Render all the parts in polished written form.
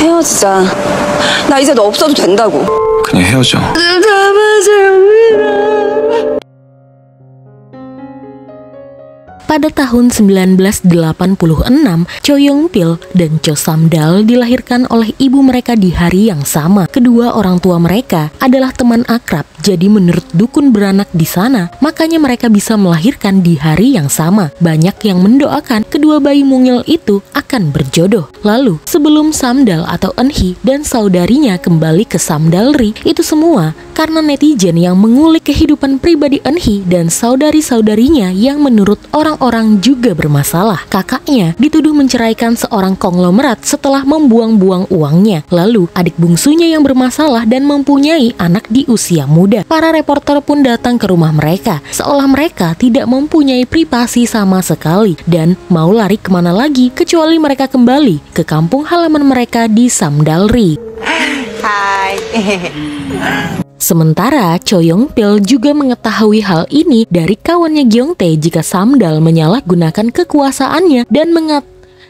헤어지자. 나 이제 너 없어도 된다고. 그냥 헤어져. Pada tahun 1986, Cho Yong Pil dan Cho Samdal dilahirkan oleh ibu mereka di hari yang sama. Kedua orang tua mereka adalah teman akrab, jadi menurut dukun beranak di sana, makanya mereka bisa melahirkan di hari yang sama. Banyak yang mendoakan kedua bayi mungil itu akan berjodoh. Lalu, sebelum Samdal atau Eunhee dan saudarinya kembali ke Samdalri, itu semua karena netizen yang mengulik kehidupan pribadi Eunhee dan saudari-saudarinya yang menurut orang-orang juga bermasalah. Kakaknya dituduh menceraikan seorang konglomerat setelah membuang-buang uangnya. Lalu adik bungsunya yang bermasalah dan mempunyai anak di usia muda. Para reporter pun datang ke rumah mereka, seolah mereka tidak mempunyai privasi sama sekali dan mau lari kemana lagi kecuali mereka kembali ke kampung halaman mereka di Samdalri. Hai. Sementara Cho Yong Pil juga mengetahui hal ini dari kawannya Gyeong Tae jika Samdal menyalahgunakan kekuasaannya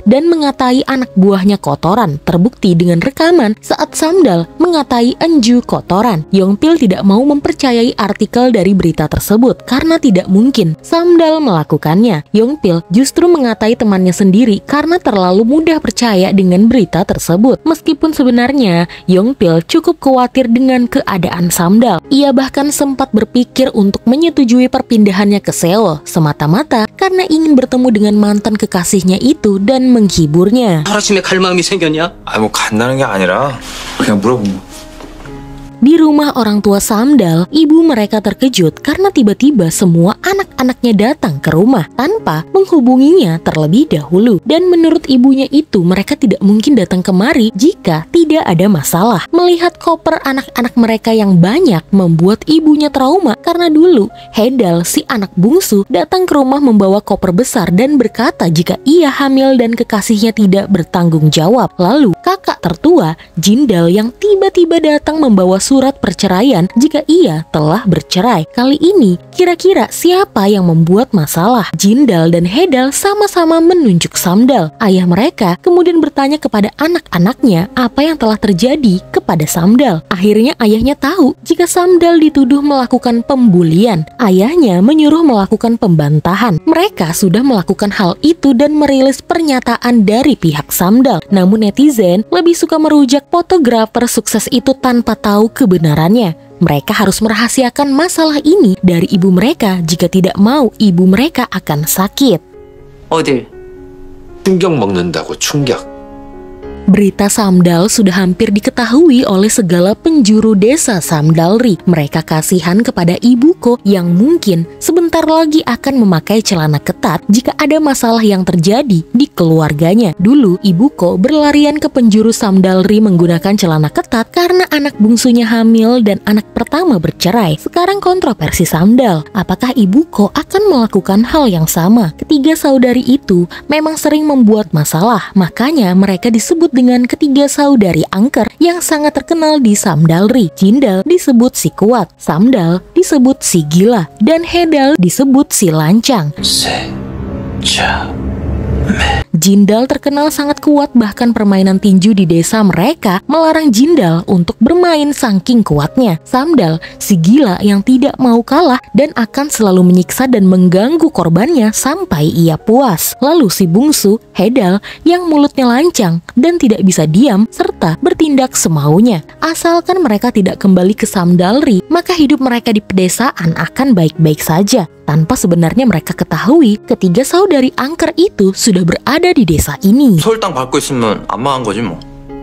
dan mengatai anak buahnya kotoran. Terbukti dengan rekaman saat Samdal mengatai Eunju kotoran. Yong Pil tidak mau mempercayai artikel dari berita tersebut karena tidak mungkin Samdal melakukannya. Yong Pil justru mengatai temannya sendiri karena terlalu mudah percaya dengan berita tersebut. Meskipun sebenarnya Yong Pil cukup khawatir dengan keadaan Samdal. Ia bahkan sempat berpikir untuk menyetujui perpindahannya ke Seoul semata-mata karena ingin bertemu dengan mantan kekasihnya itu dan menghiburnya. 하루아침에 갈 마음이 생겼냐? 뭐 간다는 게 아니라 그냥 물어본 거. Di rumah orang tua Samdal, ibu mereka terkejut karena tiba-tiba semua anak-anaknya datang ke rumah tanpa menghubunginya terlebih dahulu. Dan menurut ibunya itu, mereka tidak mungkin datang kemari jika tidak ada masalah. Melihat koper anak-anak mereka yang banyak membuat ibunya trauma karena dulu Haedal, si anak bungsu, datang ke rumah membawa koper besar dan berkata jika ia hamil dan kekasihnya tidak bertanggung jawab. Lalu kakak tertua, Jindal, yang tiba-tiba datang membawa surat perceraian jika ia telah bercerai. Kali ini, kira-kira siapa yang membuat masalah? Jindal dan Haedal sama-sama menunjuk Samdal. Ayah mereka kemudian bertanya kepada anak-anaknya apa yang telah terjadi kepada Samdal. Akhirnya ayahnya tahu jika Samdal dituduh melakukan pembulian. Ayahnya menyuruh melakukan pembantahan. Mereka sudah melakukan hal itu dan merilis pernyataan dari pihak Samdal. Namun netizen lebih suka merujak fotografer sukses itu tanpa tahu kebenarannya. Mereka harus merahasiakan masalah ini dari ibu mereka jika tidak mau ibu mereka akan sakit. 어딜? 충격 먹는다고 충격. Berita Samdal sudah hampir diketahui oleh segala penjuru desa Samdalri. Mereka kasihan kepada ibuko yang mungkin sebentar lagi akan memakai celana ketat jika ada masalah yang terjadi di keluarganya. Dulu ibuko berlarian ke penjuru Samdalri menggunakan celana ketat karena anak bungsunya hamil dan anak pertama bercerai. Sekarang kontroversi Samdal. Apakah ibuko akan melakukan hal yang sama? Ketiga saudari itu memang sering membuat masalah, makanya mereka disebut dengan ketiga saudari angker yang sangat terkenal di Samdalri. Jindal disebut si kuat, Samdal disebut si gila, dan Haedal disebut si lancang. Jindal terkenal sangat kuat, bahkan permainan tinju di desa mereka melarang Jindal untuk bermain saking kuatnya. Samdal, si gila yang tidak mau kalah dan akan selalu menyiksa dan mengganggu korbannya sampai ia puas. Lalu si bungsu, Haedal, yang mulutnya lancang dan tidak bisa diam serta bertindak semaunya. Asalkan mereka tidak kembali ke Samdalri, maka hidup mereka di pedesaan akan baik-baik saja. Tanpa sebenarnya mereka ketahui, ketiga saudari angker itu sudah berada di desa ini. 서울 땅 밟고 있으면 안 망한 거지 뭐.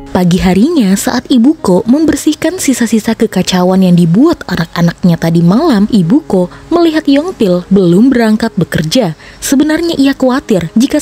Pagi harinya saat ibuko membersihkan sisa-sisa kekacauan yang dibuat anak-anaknya tadi malam, ibuko melihat Yong Pil belum berangkat bekerja. Sebenarnya ia khawatir jika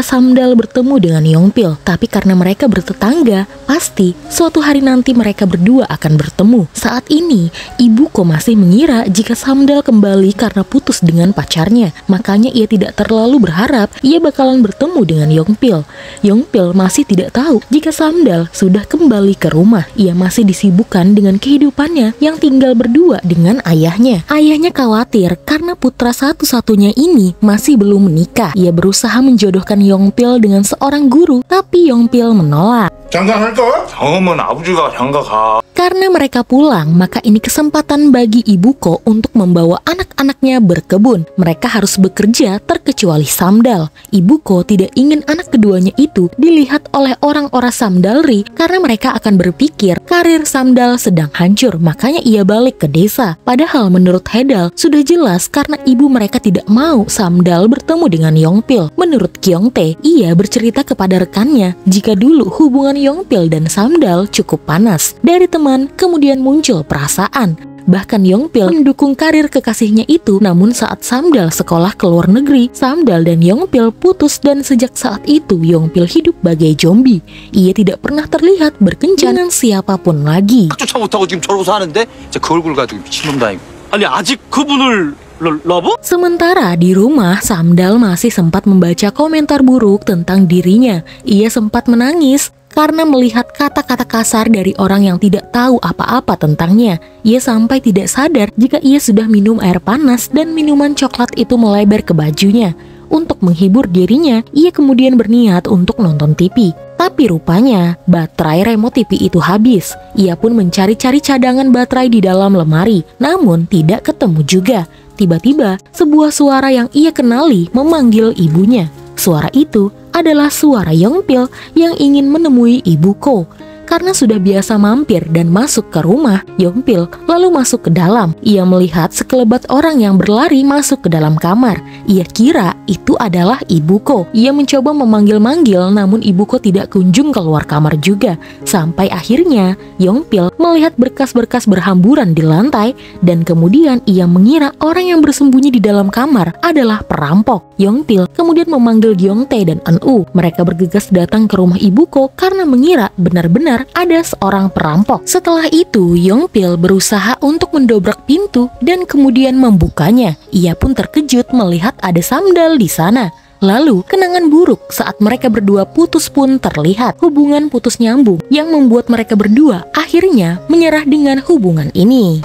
Samdal bertemu dengan Yong Pil. Tapi karena mereka bertetangga, pasti suatu hari nanti mereka berdua akan bertemu. Saat ini, ibuko masih mengira jika Samdal kembali karena putus dengan pacarnya. Makanya ia tidak terlalu berharap ia bakalan bertemu dengan Yong Pil. Yongpil masih tidak tahu jika Samdal sudah kembali ke rumah. Ia masih disibukkan dengan kehidupannya yang tinggal berdua dengan ayahnya. Ayahnya khawatir karena putra satu-satunya ini masih belum menikah. Ia berusaha menjodohkan Yongpil dengan seorang guru, tapi Yongpil menolak. 장가갈까? 다음은 아버지가 장가가. Karena mereka pulang, maka ini kesempatan bagi Ibuko untuk membawa anak-anaknya berkebun. Mereka harus bekerja terkecuali Samdal. Ibuko tidak ingin anak keduanya itu dilihat oleh orang-orang Samdalri karena mereka akan berpikir karir Samdal sedang hancur, makanya ia balik ke desa. Padahal menurut Hedal sudah jelas karena ibu mereka tidak mau Samdal bertemu dengan Yongpil. Menurut Kyongtae, ia bercerita kepada rekannya jika dulu hubungan Yongpil dan Samdal cukup panas. Dari teman kemudian muncul perasaan. Bahkan Yongpil mendukung karir kekasihnya itu. Namun saat Samdal sekolah ke luar negeri, Samdal dan Yongpil putus dan sejak saat itu Yongpil hidup bagai zombie. Ia tidak pernah terlihat berkencan dengan siapapun lagi. 쫓아 못하고 지금 저러고 사는데 이제 그 얼굴 가지고 미친놈도 아니고. 아니 아직 그분을 러브? Sementara di rumah, Samdal masih sempat membaca komentar buruk tentang dirinya. Ia sempat menangis karena melihat kata-kata kasar dari orang yang tidak tahu apa-apa tentangnya. Ia sampai tidak sadar jika ia sudah minum air panas dan minuman coklat itu melebar ke bajunya. Untuk menghibur dirinya, ia kemudian berniat untuk nonton TV. Tapi rupanya, baterai remote TV itu habis. Ia pun mencari-cari cadangan baterai di dalam lemari, namun tidak ketemu juga. Tiba-tiba, sebuah suara yang ia kenali memanggil ibunya. Suara itu adalah suara Yongpil yang ingin menemui Ibuko. Karena sudah biasa mampir dan masuk ke rumah, Yongpil lalu masuk ke dalam. Ia melihat sekelebat orang yang berlari masuk ke dalam kamar. Ia kira itu adalah Ibuko. Ia mencoba memanggil-manggil, namun Ibuko tidak kunjung keluar kamar juga. Sampai akhirnya Yongpil melihat berkas-berkas berhamburan di lantai, dan kemudian ia mengira orang yang bersembunyi di dalam kamar adalah perampok. Yongpil kemudian memanggil Kyongtae dan Eun-woo. Mereka bergegas datang ke rumah Ibuko karena mengira benar-benar ada seorang perampok. Setelah itu, Yongpil berusaha untuk mendobrak pintu dan kemudian membukanya. Ia pun terkejut melihat ada Samdal di sana. Lalu, kenangan buruk saat mereka berdua putus pun terlihat. Hubungan putus nyambung yang membuat mereka berdua akhirnya menyerah dengan hubungan ini.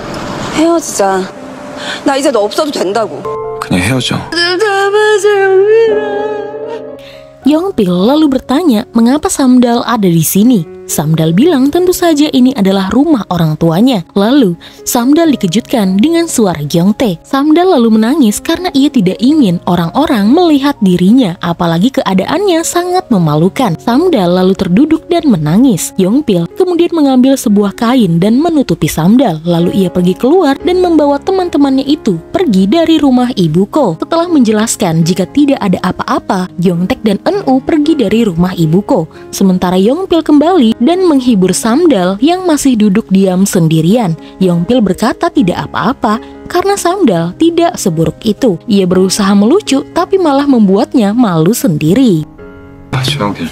헤어지자. 나 이제 너 없어도 된다고. 그냥 헤어져. Yongpil lalu bertanya mengapa Samdal ada di sini. Samdal bilang tentu saja ini adalah rumah orang tuanya. Lalu, Samdal dikejutkan dengan suara Kyongtae. Samdal lalu menangis karena ia tidak ingin orang-orang melihat dirinya, apalagi keadaannya sangat memalukan. Samdal lalu terduduk dan menangis. Yongpil kemudian mengambil sebuah kain dan menutupi Samdal. Lalu ia pergi keluar dan membawa teman-temannya itu pergi dari rumah Ibuko. Setelah menjelaskan jika tidak ada apa-apa, Kyongtae dan Eun-woo pergi dari rumah Ibuko. Sementara Yongpil kembali dan menghibur Samdal yang masih duduk diam sendirian. Yongpil berkata tidak apa-apa karena Samdal tidak seburuk itu. Ia berusaha melucu tapi malah membuatnya malu sendiri. 아, 조영필.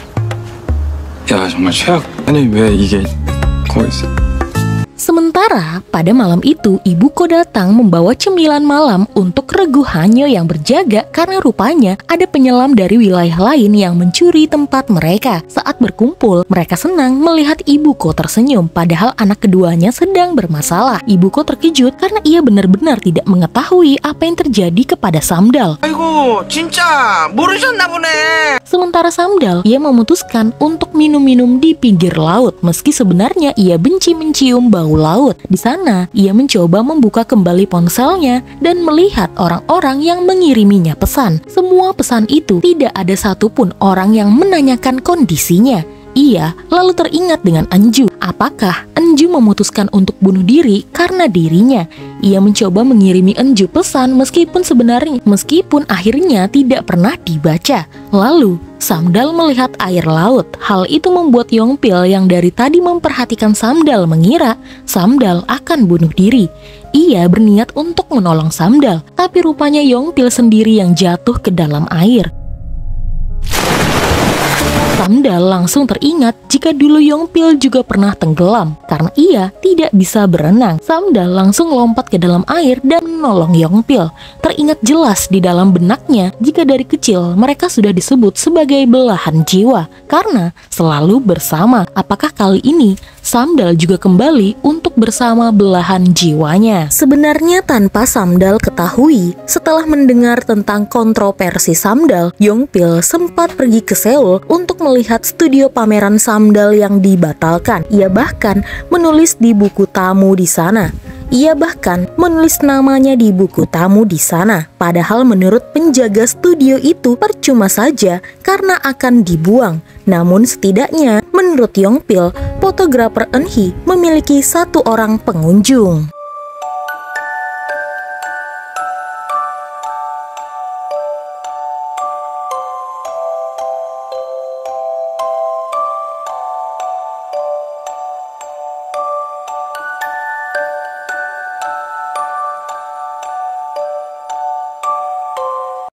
야, 정말 최악. 아니, 왜 이게 거기 있어? Sementara pada malam itu Ibuko datang membawa cemilan malam untuk Regu Hanyo yang berjaga karena rupanya ada penyelam dari wilayah lain yang mencuri tempat mereka. Saat berkumpul, mereka senang melihat Ibuko tersenyum padahal anak keduanya sedang bermasalah. Ibuko terkejut karena ia benar-benar tidak mengetahui apa yang terjadi kepada Samdal. 아이고, 진짜 모르셨나 보네. Sementara Samdal, ia memutuskan untuk minum-minum di pinggir laut meski sebenarnya ia benci mencium bau laut. Di sana, ia mencoba membuka kembali ponselnya dan melihat orang-orang yang mengiriminya pesan. Semua pesan itu tidak ada satupun orang yang menanyakan kondisinya. Ia lalu teringat dengan Eun-ju. Apakah Eun-ju memutuskan untuk bunuh diri karena dirinya? Ia mencoba mengirimi Eun-ju pesan meskipun akhirnya tidak pernah dibaca. Lalu Samdal melihat air laut. Hal itu membuat Yongpil yang dari tadi memperhatikan Samdal mengira Samdal akan bunuh diri. Ia berniat untuk menolong Samdal, tapi rupanya Yongpil sendiri yang jatuh ke dalam air. Samdal langsung teringat jika dulu Yongpil juga pernah tenggelam karena ia tidak bisa berenang. Samdal langsung lompat ke dalam air dan menolong Yongpil. Teringat jelas di dalam benaknya jika dari kecil mereka sudah disebut sebagai belahan jiwa karena selalu bersama. Apakah kali ini Samdal juga kembali untuk bersama belahan jiwanya? Sebenarnya tanpa Samdal ketahui, setelah mendengar tentang kontroversi Samdal, Yongpil sempat pergi ke Seoul untuk melihat studio pameran Samdal yang dibatalkan. Ia bahkan menulis di buku tamu di sana. Ia bahkan menulis namanya di buku tamu di sana. Padahal menurut penjaga studio itu percuma saja karena akan dibuang. Namun setidaknya menurut Yongpil, fotografer Eunhee memiliki 1 orang pengunjung.